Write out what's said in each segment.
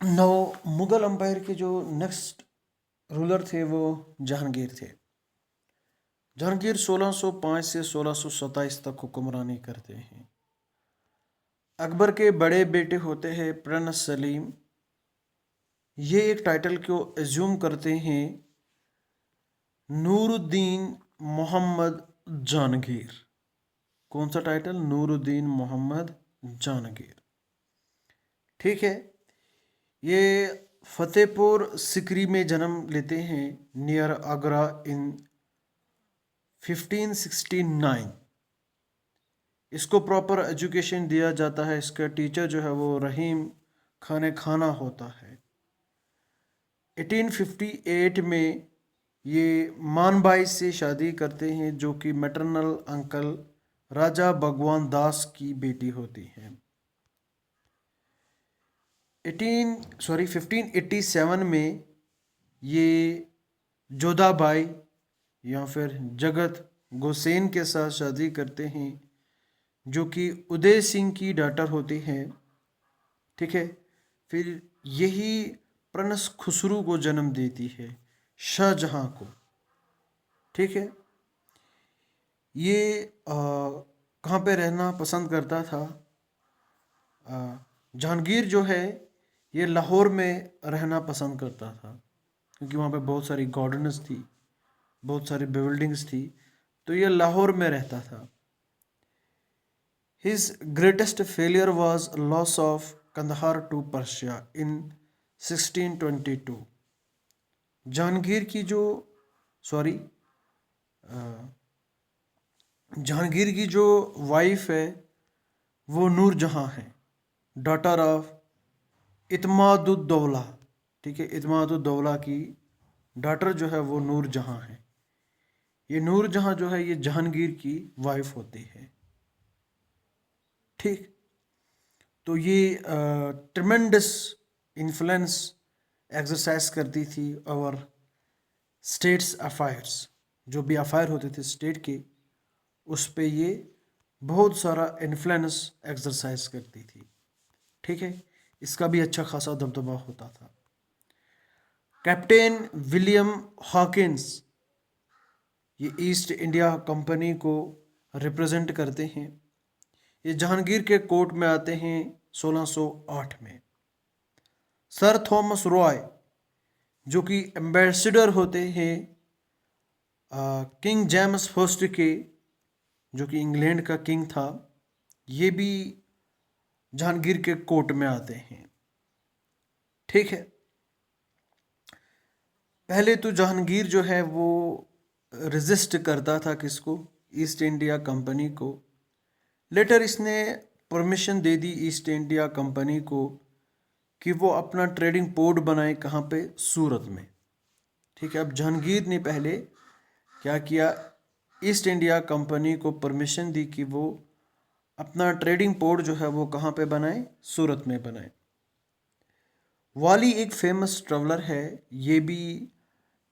नौ Mughal umpire के जो next ruler थे वो जहांगीर थे। जहांगीर 1605 से 1627 तक हुक्मरानी करते हैं। अकबर के बड़े बेटे होते हैं प्रिंस सलीम। ये एक टाइटल को एज्यूम करते हैं नूरुद्दीन मोहम्मद जहांगीर। कौन सा टाइटल? नूरुद्दीन मोहम्मद जहांगीर। ठीक है। ये फतेहपुर सिकरी में जन्म लेते हैं नियर आगरा इन 1569। इसको प्रॉपर एजुकेशन दिया जाता है। इसका टीचर जो है वो रहीम खाना होता है। 1858 में ये मानबाई से शादी करते हैं जो कि मैटरनल अंकल राजा भगवान दास की बेटी होती है। 1587 में ये जोधाबाई या फिर जगत गोसेन के साथ शादी करते हैं जो कि उदय सिंह की डॉटर होती है। ठीक है। फिर यही प्रिंस खुसरू को जन्म देती है, शाहजहां को। ठीक है। ये कहाँ पे रहना पसंद करता था? जहांगीर जो है ये लाहौर में रहना पसंद करता था क्योंकि वहाँ पे बहुत सारी गार्डन्स थी, बहुत सारी बिल्डिंग्स थी, तो ये लाहौर में रहता था। His greatest failure was loss of Kandahar to Persia in 1622। Jahangir की जो सॉरी जहांगीर की जो वाइफ है वो नूरजहां है, डॉटर ऑफ इत्मादुद्दौला। ठीक है। इत्मादुद्दौला की डॉटर जो है वो नूरजहां है। ये नूरजहां जो है ये जहांगीर की वाइफ होती है। ठीक। तो ये ट्रमेंडस इन्फ्लुएंस एक्सरसाइज करती थी और स्टेट्स अफायर्स, जो भी अफायर होते थे स्टेट के, उस पे ये बहुत सारा इन्फ्लुएंस एक्सरसाइज करती थी। ठीक है। इसका भी अच्छा खासा दबदबा होता था। कैप्टन विलियम हॉकिंस ये ईस्ट इंडिया कंपनी को रिप्रेजेंट करते हैं। ये जहांगीर के कोर्ट में आते हैं 1608 में। सर थॉमस रॉय जो कि एम्बेसडर होते हैं किंग जेम्स फर्स्ट के, जो कि इंग्लैंड का किंग था, ये भी जहांगीर के कोर्ट में आते हैं। ठीक है। पहले तो जहांगीर जो है वो रेजिस्ट करता था किसको? ईस्ट इंडिया कंपनी को। लेटर इसने परमिशन दे दी ईस्ट इंडिया कंपनी को कि वो अपना ट्रेडिंग पोर्ट बनाए। कहाँ पे? सूरत में। ठीक है। अब जहांगीर ने पहले क्या किया? ईस्ट इंडिया कंपनी को परमिशन दी कि वो अपना ट्रेडिंग पोर्ट जो है वो कहाँ पे बनाए? सूरत में बनाए। वाली एक फेमस ट्रेवलर है, ये भी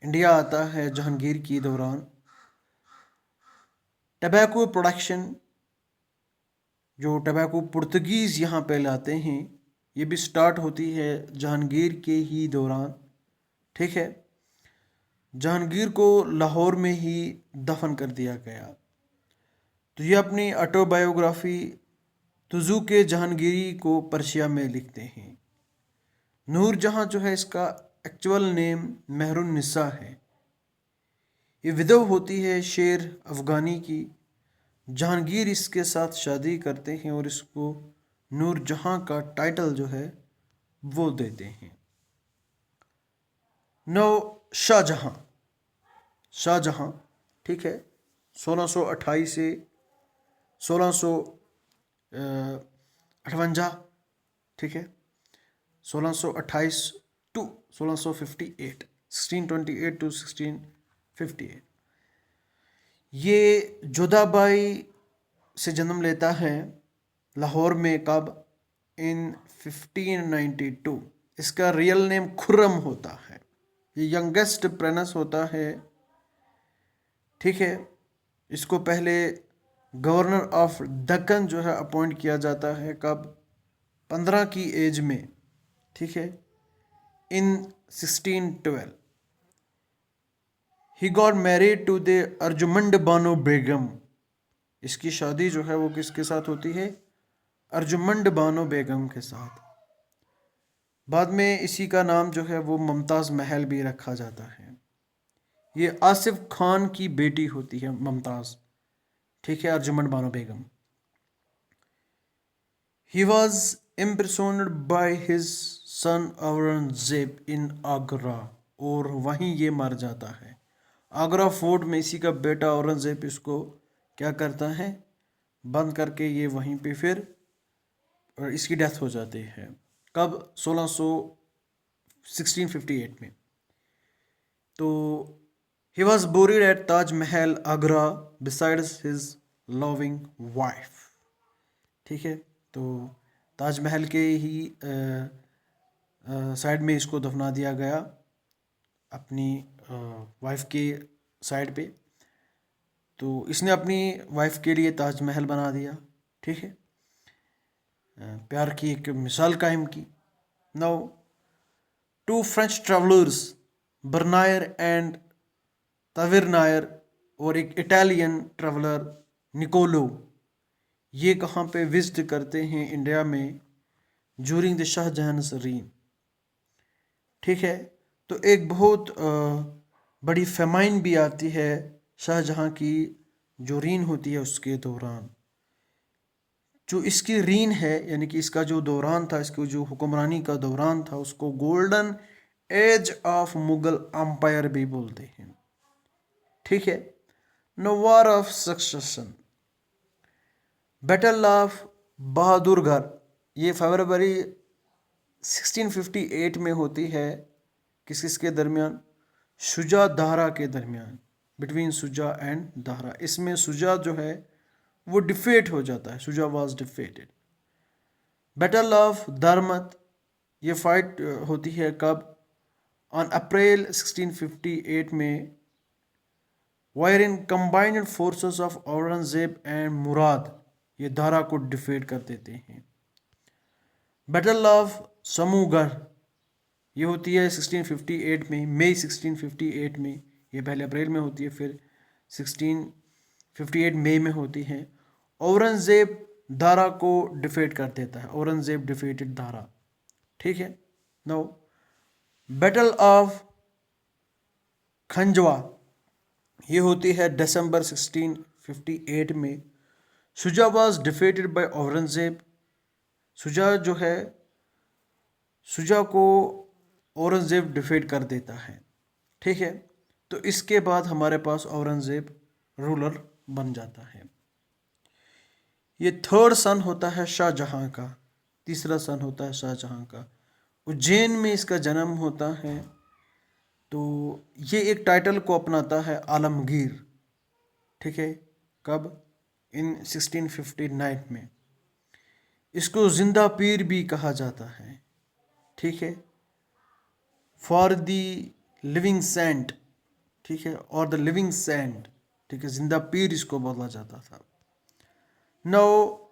इंडिया आता है जहांगीर की दौरान। टबैको प्रोडक्शन, जो टबैको पुर्तगीज़ यहाँ पे लाते हैं, ये भी स्टार्ट होती है जहांगीर के ही दौरान। ठीक है। जहांगीर को लाहौर में ही दफन कर दिया गया। तो ये अपनी ऑटोबायोग्राफी तुजू के जहांगीरी को पर्शिया में लिखते हैं। नूरजहां जो है इसका एक्चुअल नेम मेहरुन्निसा है। ये विधव होती है शेर अफगानी की। जहांगीर इसके साथ शादी करते हैं और इसको नूरजहां का टाइटल जो है वो देते हैं। नौ शाहजहां। शाहजहां ठीक है 1628 से 1658। ठीक है। 1628 टू 1658, 1628 टू 1658। ये जोधाबाई से जन्म लेता है लाहौर में। कब? इन 1592। इसका रियल नेम खुर्रम होता है। ये यंगेस्ट प्रिंस होता है। ठीक है। इसको पहले गवर्नर ऑफ दक्कन जो है अपॉइंट किया जाता है। कब? 15 की एज में। ठीक है। in 1612 he got married to the अर्जुमंड Bano Begum. इसकी शादी जो है वो किसके साथ होती है? अर्जुमंड बानो बेगम के साथ। बाद में इसी का नाम जो है वो मुमताज़ महल भी रखा जाता है। ये आसिफ खान की बेटी होती है मुमताज़, ठीक है, अर्जुमंड Bano Begum. He was imprisoned by his son Aurangzeb in Agra, और वहीं ये मर जाता है। आगरा फोर्ट में इसी का बेटा औरंगजेब इसको क्या करता है? बंद करके ये वहीं पे फिर इसकी डेथ हो जाती है। कब? 1658 में। तो he was buried at Taj Mahal Agra besides his loving wife, ठीक है। तो ताजमहल के ही साइड में इसको दफना दिया गया, अपनी वाइफ के साइड पे। तो इसने अपनी वाइफ के लिए ताजमहल बना दिया, ठीक है, प्यार की एक मिसाल कायम की। Now two French travellers Bernier and Tavernier, और एक इटालियन ट्रैवलर निकोलो, ये कहाँ पे विजिट करते हैं? इंडिया में ज्यूरिंग द शाहजहांस रीन, ठीक है। तो एक बहुत बड़ी फेमाइन भी आती है शाहजहां की जो रीन होती है उसके दौरान। जो इसकी रीन है यानी कि इसका जो दौरान था, इसको जो हुक्मरानी का दौरान था, उसको golden age of Mughal empire भी बोलते हैं, ठीक है। No war of succession, battle of Bahadurgarh, ये फरवरी 1658 में होती है। किसके दरमियान? शुजा दाहरा के दरमियान, बिटवीन शुजा एंड दाहरा। इसमें शुजा जो है वो डिफेट हो जाता है, Shuja was defeated. Battle of Dharmat, ये फाइट होती है कब? ऑन अप्रैल 1658 में, where in combined forces of Aurangzeb and Murad, ये दारा को डिफेट कर देते हैं। बैटल ऑफ समूगढ़, ये होती है 1658 में, मई 1658 में। ये पहले अप्रैल में होती है, फिर 1658 मई में होती है। औरंगजेब दारा को डिफेट कर देता है, औरंगजेब डिफेटेड दारा, ठीक है। नो बैटल ऑफ खंजवा, ये होती है दिसंबर 1658 में। Shuja was defeated by Aurangzeb, Shuja जो है, शुजा को औरंगजेब डिफेट कर देता है, ठीक है। तो इसके बाद हमारे पास औरंगजेब रूलर बन जाता है। ये थर्ड सन होता है शाहजहां का, तीसरा सन होता है शाहजहां का। उज्जैन में इसका जन्म होता है। तो ये एक टाइटल को अपनाता है आलमगीर, ठीक है। कब? इन 1659 में। इसको जिंदा पीर भी कहा जाता है, ठीक है, फॉर दी लिविंग सेंट, ठीक है, और द लिविंग सेंट, ठीक है, जिंदा पीर इसको बोला जाता था। नौ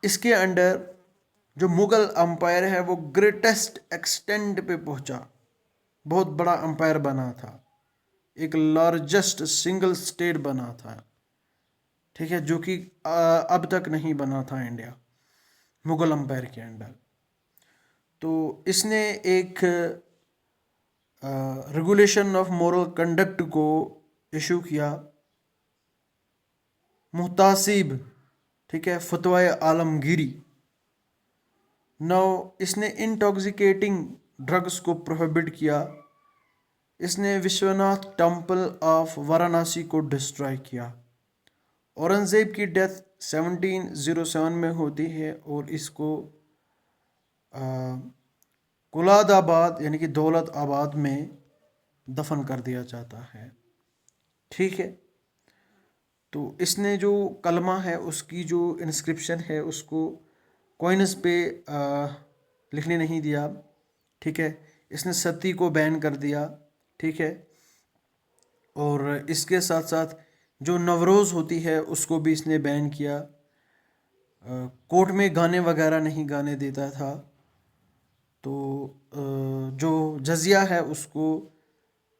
इसके अंडर जो मुगल अंपायर है वो ग्रेटेस्ट एक्सटेंट पे पहुंचा, बहुत बड़ा अंपायर बना था, एक लार्जेस्ट सिंगल स्टेट बना था, ठीक है, जो कि अब तक नहीं बना था इंडिया मुगल अंपायर के अंडर। तो इसने एक रेगुलेशन ऑफ मॉरल कंडक्ट को इशू किया, मुहतासिब, ठीक है, फतवाए आलमगीरी। नौ इसने इंटॉक्सिकेटिंग ड्रग्स को प्रोहिबिट किया। इसने विश्वनाथ टेम्पल ऑफ वाराणसी को डिस्ट्रॉय किया। औरंगजेब की डेथ 1707 में होती है और इसको कुलादाबाद यानी कि दौलत आबाद में दफन कर दिया जाता है, ठीक है। तो इसने जो कलमा है उसकी जो इंस्क्रिप्शन है उसको कॉइन्स पे लिखने नहीं दिया, ठीक है। इसने सती को बैन कर दिया, ठीक है। और इसके साथ साथ जो नवरोज़ होती है उसको भी इसने बैन किया। कोर्ट में गाने वगैरह नहीं गाने देता था। तो जो जजिया है उसको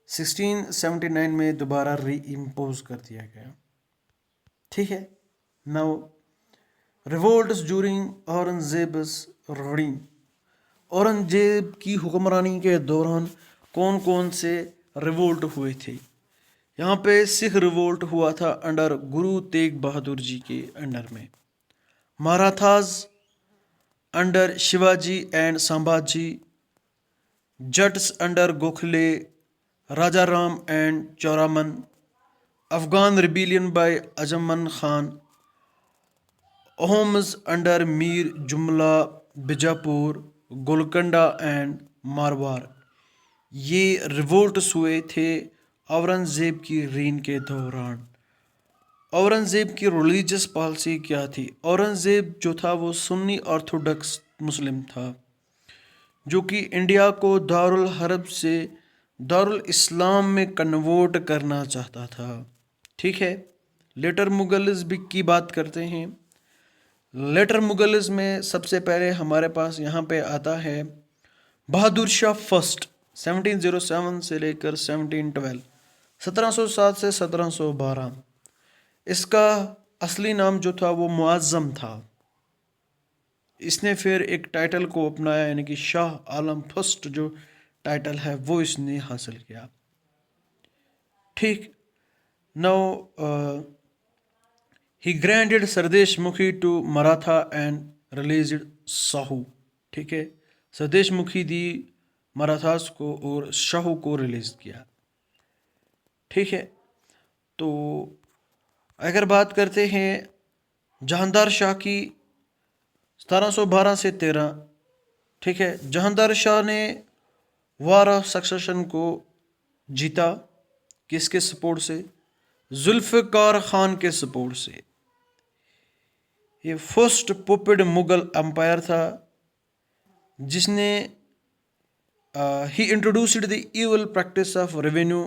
1679 में दोबारा री इम्पोज कर दिया गया। ठीक है। Now revolts during Aurangzeb's ruling, Aurangzeb की हुक्मरानी के दौरान कौन कौन से रिवोल्ट हुए थे? यहाँ पे सिख रिवोल्ट हुआ था अंडर गुरु तेग बहादुर जी के अंडर में, Marathas under Shivaji and Sambhaji, Jats under Gokhale, Raja Ram and Churaman, Afghan rebellion by Ajman Khan, Ahoms under Mir Jumla Bijapur, Golconda and Marwar. ये रिवोल्ट्स हुए थे औरंगजेब की रीन के दौरान। औरंगजेब की रिलीजियस पॉलिसी क्या थी? औरंगजेब जो था वो सुन्नी ऑर्थोडॉक्स मुस्लिम था, जो कि इंडिया को दारुल हरब से दारुल इस्लाम में कन्वर्ट करना चाहता था। ठीक है। लेटर मुगल्स भी की बात करते हैं। लेटर मुगल्स में सबसे पहले हमारे पास यहाँ पे आता है बहादुर शाह फर्स्ट 1707 से लेकर 1712, 1707 से 1712। इसका असली नाम जो था वो मुआज़्ज़म था। इसने फिर एक टाइटल को अपनाया, यानी कि शाह आलम फर्स्ट जो टाइटल है वो इसने हासिल किया। ठीक। Now he granted Sardeshmukhi to Maratha and released Shahu. ठीक है। सरदेश मुखी दी मराठास को और शाहू को रिलीज किया। ठीक है। तो अगर बात करते हैं जहांदार शाह की 1712 से 13। ठीक है। जहांदार शाह ने वार ऑफ सक्सेशन को जीता, किसके सपोर्ट से? जुल्फ़िकार खान के सपोर्ट से। ये फर्स्ट पुपेड मुगल एम्पायर था जिसने he introduced the evil practice of revenue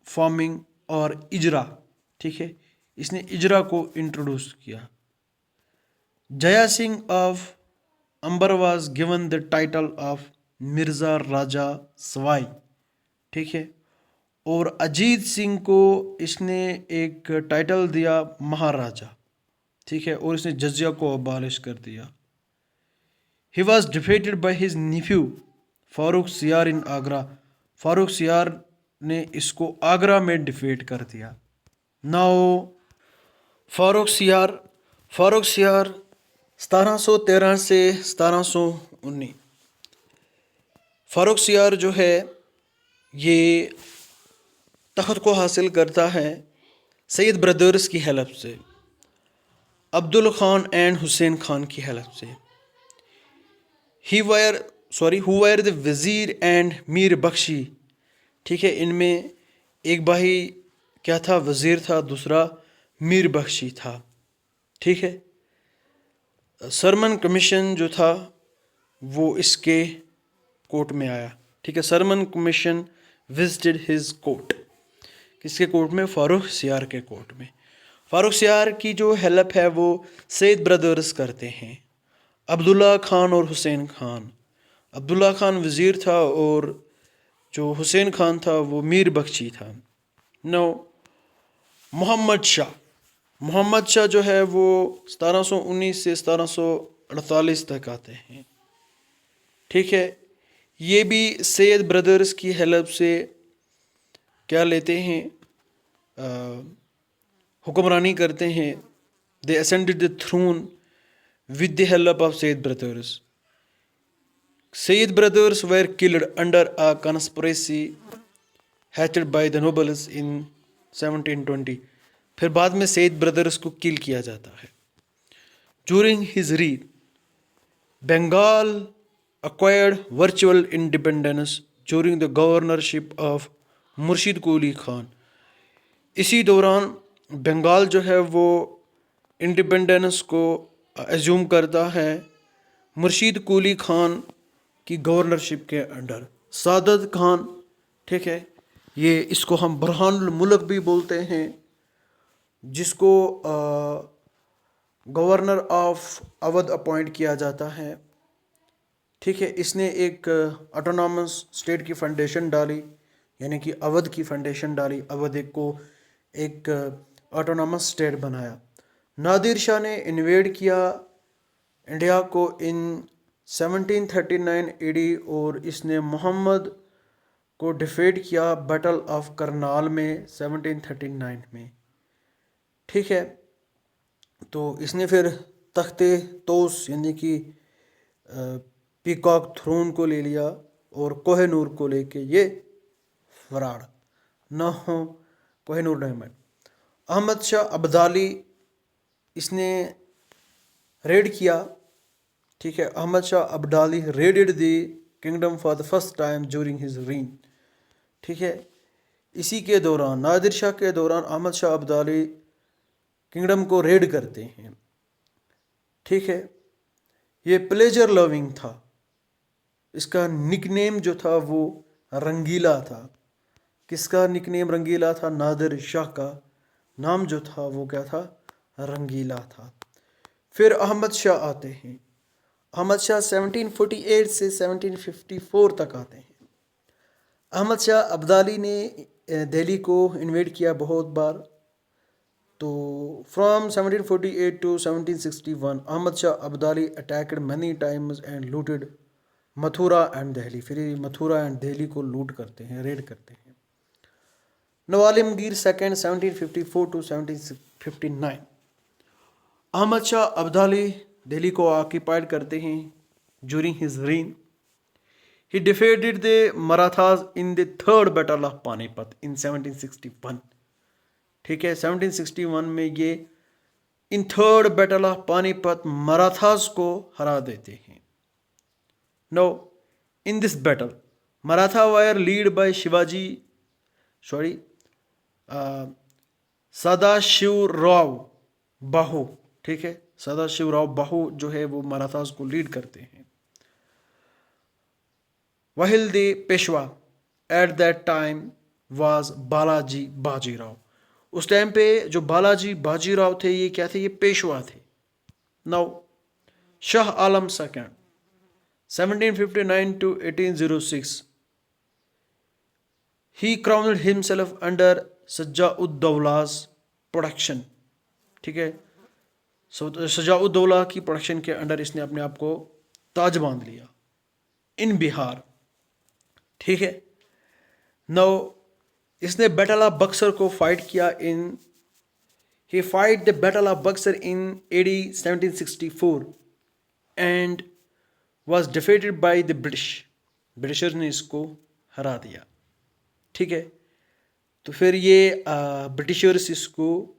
farming और इजरा। ठीक है। इसने इजरा को इंट्रोड्यूस किया। Jai Singh of Amber was given the title of Mirza Raja Sawai. ठीक है। और अजीत सिंह को इसने एक टाइटल दिया महाराजा। ठीक है। और इसने जजिया को अबॉलिश कर दिया। He was defeated by his nephew Farrukh Siyar in Agra. Farooq सियार ने इसको आगरा में डिफीट कर दिया। नाउ फारूक सियार 1713 से 1719। फारूक सियार जो है ये तख्त को हासिल करता है सैयद ब्रदर्स की हेल्प से, अब्दुल खान एंड हुसैन खान की हेल्प से। हु वर द वज़ीर एंड मीर बख्शी। ठीक है। इनमें एक भाई क्या था? वज़ीर था, दूसरा मीर बख्शी था। ठीक है। सरमन कमीशन जो था वो इसके कोर्ट में आया। ठीक है। Surman commission visited his court. किसके कोर्ट में? फारूक सियार के कोर्ट में। फारूक सियार की जो हेल्प है वो सैयद ब्रदर्स करते हैं, अब्दुल्ला खान और हुसैन खान। अब्दुल्ला खान वज़ीर था और जो हुसैन खान था वो मीर बख्शी था। नो मोहम्मद शाह जो है वो 1719 से 1748 तक आते हैं। ठीक है। ये भी सैयद ब्रदर्स की हेल्प से क्या लेते हैं? हुक्मरानी करते हैं। They ascended the throne with the help of Sayyid brothers. Sayyid brothers were killed under a conspiracy hatched by the nobles in 1720। फिर बाद में सैयद ब्रदर्स को किल किया जाता है। During his reign Bengal acquired virtual independence during the governorship of मुर्शिद कुली खान। इसी दौरान बंगाल जो है वो इंडिपेंडेंस को एज्यूम करता है मुर्शिद कुली खान की गवर्नरशिप के अंडर। सादत खान, ठीक है, ये इसको हम बुरहानुल मुल्क भी बोलते हैं, जिसको गवर्नर ऑफ अवध अपॉइंट किया जाता है। ठीक है, इसने एक ऑटोनॉमस स्टेट की फाउंडेशन डाली, यानी कि अवध की फाउंडेशन डाली, अवध को एक ऑटोनॉमस स्टेट बनाया। नादिर शाह ने इन्वेड किया इंडिया को इन 1739 एडी और इसने मोहम्मद को डिफीट किया बैटल ऑफ करनाल में 1739 में। ठीक है, तो इसने फिर तख्ते तोस यानी कि पीकॉक थ्रोन को ले लिया और कोहिनूर को लेके ये फरार न हो। कोहिनूर डायमंड अहमद शाह अब्दाली इसने रेड किया। ठीक है, Ahmad Shah Abdali raided the kingdom for the first time during his reign. ठीक है, इसी के दौरान नादिर शाह के दौरान अहमद शाह अब्दाली किंगडम को रेड करते हैं। ठीक है, ये प्लेजर लविंग था, इसका निकनेम जो था वो रंगीला था। किसका निकनेम रंगीला था? नादिर शाह का नाम जो था वो क्या था? रंगीला था। फिर अहमद शाह आते हैं। अहमद शाह 1748 से 1754 तक आते हैं। अहमद शाह अब्दाली ने दिल्ली को इन्वेड किया बहुत बार। तो from 1748 to 1761 Ahmad Shah Abdali attacked many times and looted Mathura and Delhi. फिर मथुरा एंड दिल्ली को लूट करते हैं, रेड करते हैं। नवालिमगीर सेकेंड 1754 टू 1759 अहमद शाह अब्दाली दिल्ली को ऑक्यूपाइड करते हैं during his reign. He defeated the Marathas in the third battle of Panipat in 1761। ठीक है, 1761 में ये in third battle of Panipat Marathas को हरा देते हैं। No in this battle Maratha were led by Sadashivrao Bhau. ठीक है, सदाशिवराव बाहू जो है वो मराठास को लीड करते हैं। While the Peshwa at that time was Balaji Bajirao. उस टाइम पे जो बालाजी बाजीराव थे ये क्या थे? ये पेशवा थे। Now Shah Alam second 1759 to 1806 he crowned himself under सज्जाउद्दौला's प्रोडक्शन। ठीक है, सज्जाउद्दौला की प्रोडक्शन के अंडर इसने अपने आप को ताज बांध लिया इन बिहार। ठीक है, नौ इसने बैटल ऑफ बक्सर को फाइट किया he fight the battle of Buxar in AD 1764 and was defeated by the British। Britishers ने इसको हरा दिया। ठीक है, तो फिर ये ब्रिटिशर्स इसको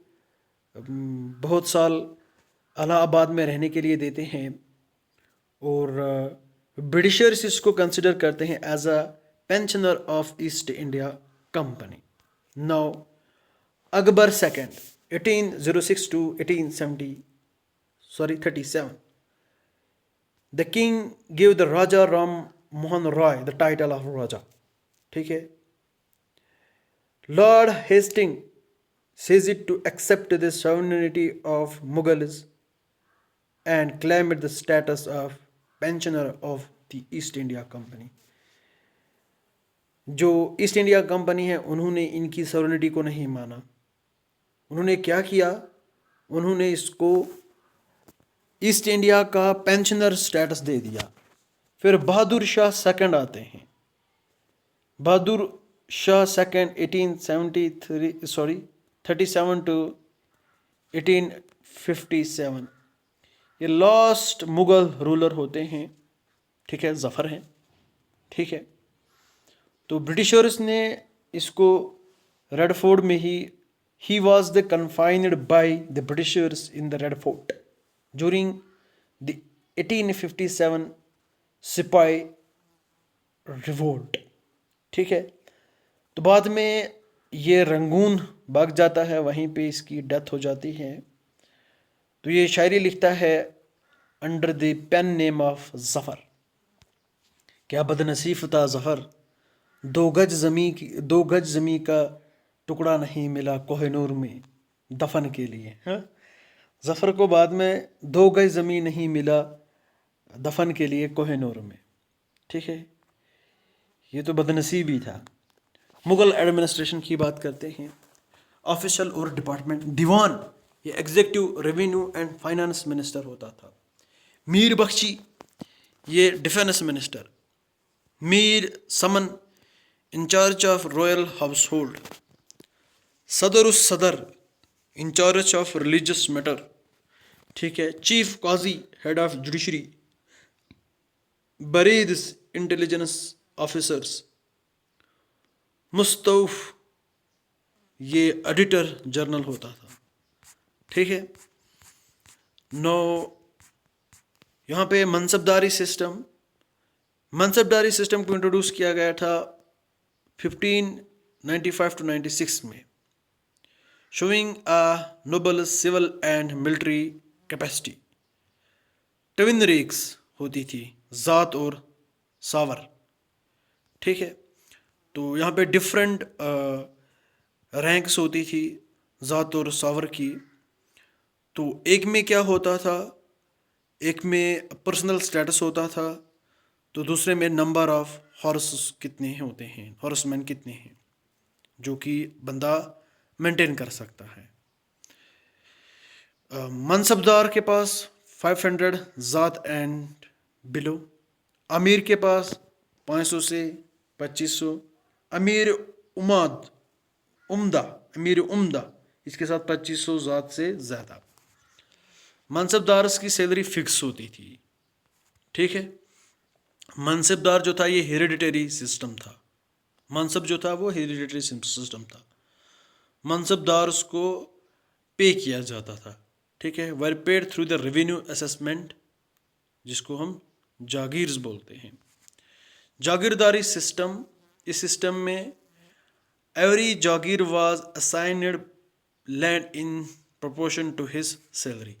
बहुत साल इलाहाबाद में रहने के लिए देते हैं और ब्रिटिशर्स इसको कंसिडर करते हैं as a pensioner of East India company. Now Akbar second 1806 to 37 the king gave the Raja Ram Mohan Roy the title of Raja। ठीक है, Lord Hastings says it to accept the sovereignty of Mughals and claimed the status of pensioner of the East India Company। जो east India company है उन्होंने इनकी sovereignty को नहीं माना। उन्होंने क्या किया? उन्होंने इसको ईस्ट इंडिया का पेंशनर स्टेटस दे दिया। फिर बहादुर शाह सेकंड आते हैं। बहादुर शाह सेकंड 37 to 1857 ये लास्ट मुगल रूलर होते हैं। ठीक है, जफ़र हैं। ठीक है, तो ब्रिटिशर्स ने इसको रेड फोर्ट में he was the confined by the Britishers in the Red Fort during the 1857 सिपाही रिवोल्ट। ठीक है, तो बाद में ये रंगून भाग जाता है, वहीं पे इसकी डेथ हो जाती है। तो ये शायरी लिखता है under the pen name of Zafar. क्या बदनसीब था जफ़र, 2 गज ज़मीं का टुकड़ा नहीं मिला कोहिनूर में दफन के लिए। हाँ, जफ़र को बाद में 2 गज ज़मीन नहीं मिला दफन के लिए कोहिनूर में। ठीक है, ये तो बदनसीबी था। मुग़ल एडमिनिस्ट्रेशन की बात करते हैं। ऑफिशियल और डिपार्टमेंट, दीवान ये executive, revenue and finance minister होता था। मीर बख्शी ये defence minister. Mir Saman incharge of royal household. Sadr उस Sadr incharge of religious matter. ठीक है। Chief Qazi head of judiciary. Barids intelligence officers. Mustaufi ये एडिटर जर्नल होता था। ठीक है। नो यहाँ पे मनसबदारी सिस्टम को इंट्रोड्यूस किया गया था 1595 to 96 में, showing a noble civil and military capacity. Twin ranks होती थी, ज़ात और सावर। ठीक है। तो यहाँ पे डिफरेंट रैंक्स होती थी ज़ात और सावर की। तो एक में क्या होता था, एक में पर्सनल स्टेटस होता था, तो दूसरे में नंबर ऑफ हॉर्स कितने होते हैं, हॉर्समैन कितने हैं, जो कि बंदा मेंटेन कर सकता है। मनसबदार के पास 500 ज़ात एंड बिलो। अमीर के पास 500 से 2500। अमीर उम्दा इसके साथ 2500 ज़ात से ज़्यादा। मनसबदार की सैलरी फिक्स होती थी। ठीक है। मनसबदार जो था ये हेरिडिटरी सिस्टम था। मनसब जो था वो हेरिडिटरी सिस्टम था। मनसबदार को पे किया जाता था। ठीक है। Were paid through the revenue assessment, जिसको हम जागीर्स बोलते हैं। जागीरदारी सिस्टम, इस सिस्टम में every jagir was assigned land in proportion to his salary.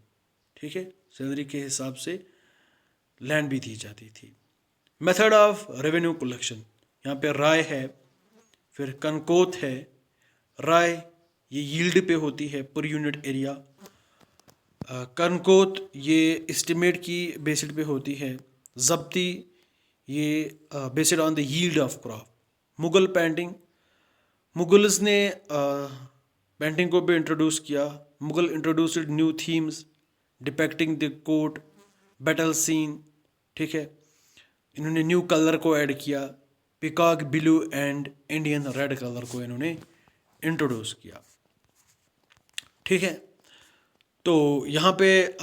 ठीक है। सैलरी के हिसाब से लैंड भी दी जाती थी। मेथड ऑफ रेवेन्यू कलेक्शन, यहाँ पे राय है, फिर कनकोत है। राय ये यील्ड पे होती है पर यूनिट एरिया। कनकोत ये एस्टिमेट की बेसिड पे होती है। जब्ती ये based on the yield of crop. Mughal painting, Mughals ने पेंटिंग को भी इंट्रोड्यूस किया। Mughal introduced new themes depicting the court battle scene. ठीक है। इन्होंने न्यू कलर को ऐड किया। Peacock blue and Indian red colour को इन्होंने इंट्रोड्यूस किया। ठीक है। तो यहाँ पे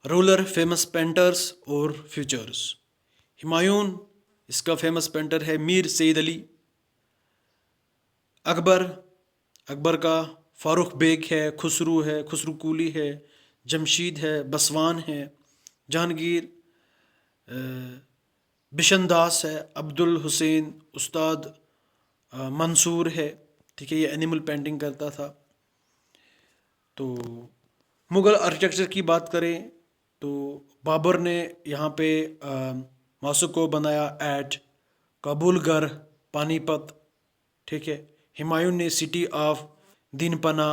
रूलर फेमस पेंटर्स और फ्यूचर्स। हुमायूं इसका फेमस पेंटर है। मीर सैयद अली। अकबर का फारूक बेग है, खुसरू है, खुसरू कुली है, जमशीद है, बसवान है, जहांगीर, बिशनदास है, अब्दुल हुसैन, उस्ताद मंसूर है। ठीक है। ये एनिमल पेंटिंग करता था। तो मुग़ल आर्किटेक्चर की बात करें तो बाबर ने यहाँ पे मासुको बनाया एट काबुलगर, पानीपत। ठीक है। हुमायूं ने city of Dinpanah,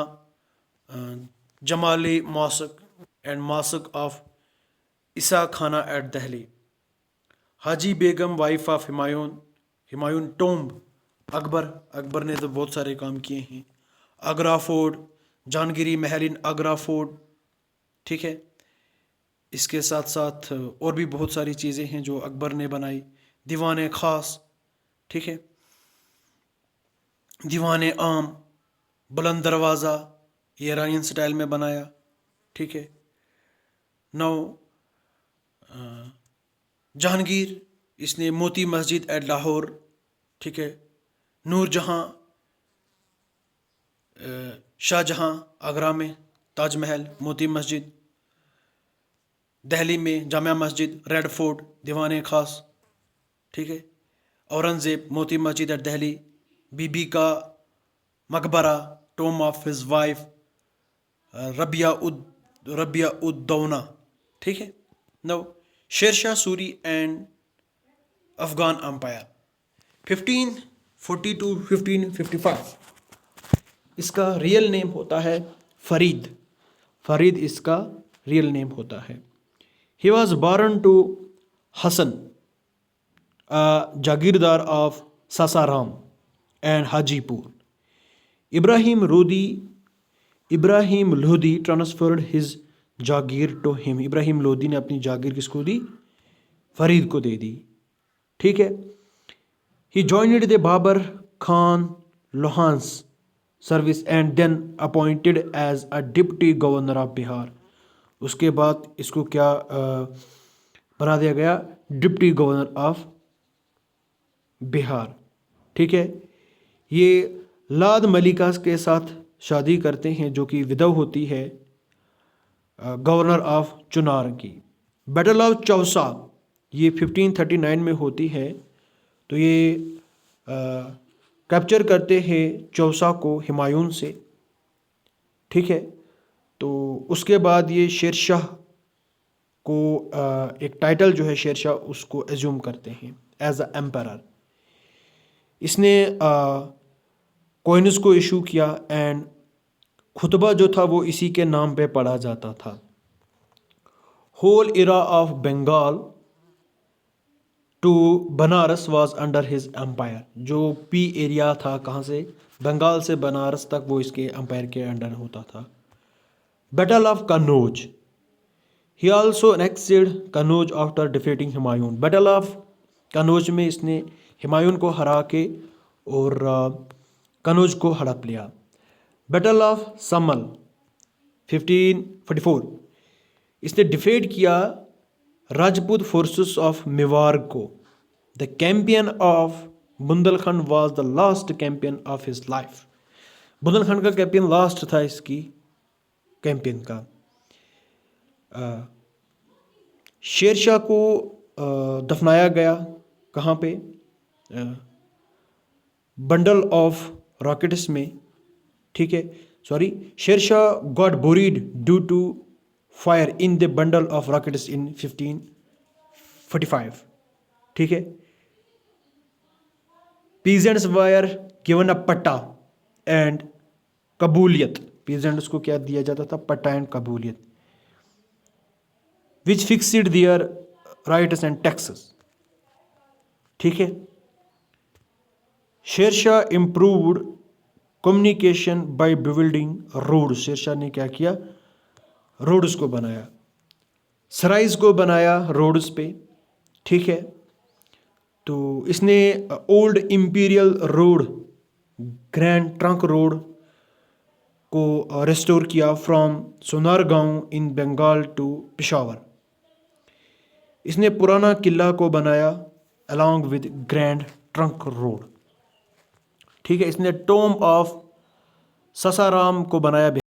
Jamali mosque and mosque of Isa Khan at Delhi. Haji Begum wife of Humayun tomb. Akbar ने तो बहुत सारे काम किए हैं। आगरा फोर्ट, जहांगीरी महल इन आगरा फोर्ट। ठीक है। इसके साथ साथ और भी बहुत सारी चीज़ें हैं जो अकबर ने बनाई। दीवान ख़ास। ठीक है। दीवान आम, बुलंद दरवाज़ा ये ईरानियन स्टाइल में बनाया। ठीक है। नौ जहांगीर, इसने मोती मस्जिद एट लाहौर। ठीक है। नूरजहाँ, शाहजहाँ आगरा में, ताजमहल, मोती मस्जिद। दिल्ली में जामिया मस्जिद, रेड फोर्ट, दीवान ख़ास। ठीक है। Aurangzeb, Moti Masjid eight Delhi. Bibi ka Maqbara, tomb of his wife Rabia ud Daurani. ठीक है। Now Sher Shah Suri and Afghan empire 1540 to 1555। इसका रियल नेम होता है फरीद इसका रियल नेम होता है। He was born to Hasan jagirdar of Sasaram and Hajipur. Ibrahim Lodi transferred his jagir to him. Ibrahim Lodi ने अपनी जागीर किसको दी? फरीद को दे दी. ठीक है. He joined the Babar Khan Lohan's service and then appointed as a deputy governor of Bihar. उसके बाद इसको क्या बना दिया गया? Deputy governor of Bihar. ठीक है. ये लाद मलिका के साथ शादी करते हैं जो कि विधव होती है गवर्नर ऑफ चुनार की. बैटल ऑफ चौसा ये 1539 में होती है. तो ये कैप्चर करते हैं चौसा को हुमायूं से. ठीक है. तो उसके बाद ये शेरशाह को एक टाइटल जो है शेरशाह उसको एज्यूम करते हैं एज अ एम्परर. इसने कॉइन्स को इशू किया एंड खुतबा जो था वो इसी के नाम पे पढ़ा जाता था. Whole area of Bengal to Banaras was under his empire. जो पी एरिया था कहाँ से? बंगाल से बनारस तक वो इसके एम्पायर के अंडर होता था. Battle of Kannauj. He also enacted Kannauj after defeating Humayun. Battle of Kannauj में इसने हुमायूं को हरा के और कन्नौज को हड़प लिया. बैटल ऑफ समल 1544 इसने डिफीट किया राजपूत फोर्सेस ऑफ मेवाड़ को. The campaign of Bundelkhand was the last campaign of his life. Bundelkhand का कैंपियन लास्ट था इसकी कैंपियन का. शेरशाह को दफनाया गया कहाँ पे? बंडल ऑफ रॉकेट्स में. ठीक है. Sorry, Sher Shah got bored due to fire in the bundle of rockets in 1545. ठीक है. पीजेंट्स वायर गिवन अ पट्टा एंड कबूलियत. पीजेंट्स को क्या दिया जाता था? पट्टा एंड कबूलियत. Which fixed their rights and taxes. ठीक है. Sher Shah improved communication by building road. Sher Shah ने क्या किया? रोड्स को बनाया, सराइज को बनाया रोड्स पे. ठीक है. तो इसने old imperial road, Grand Trunk Road को रेस्टोर किया from Sonargaon in Bengal to Peshawar. इसने पुराना किला को बनाया along with Grand Trunk Road. ठीक है. इसने टॉम ऑफ सासाराम को बनाया.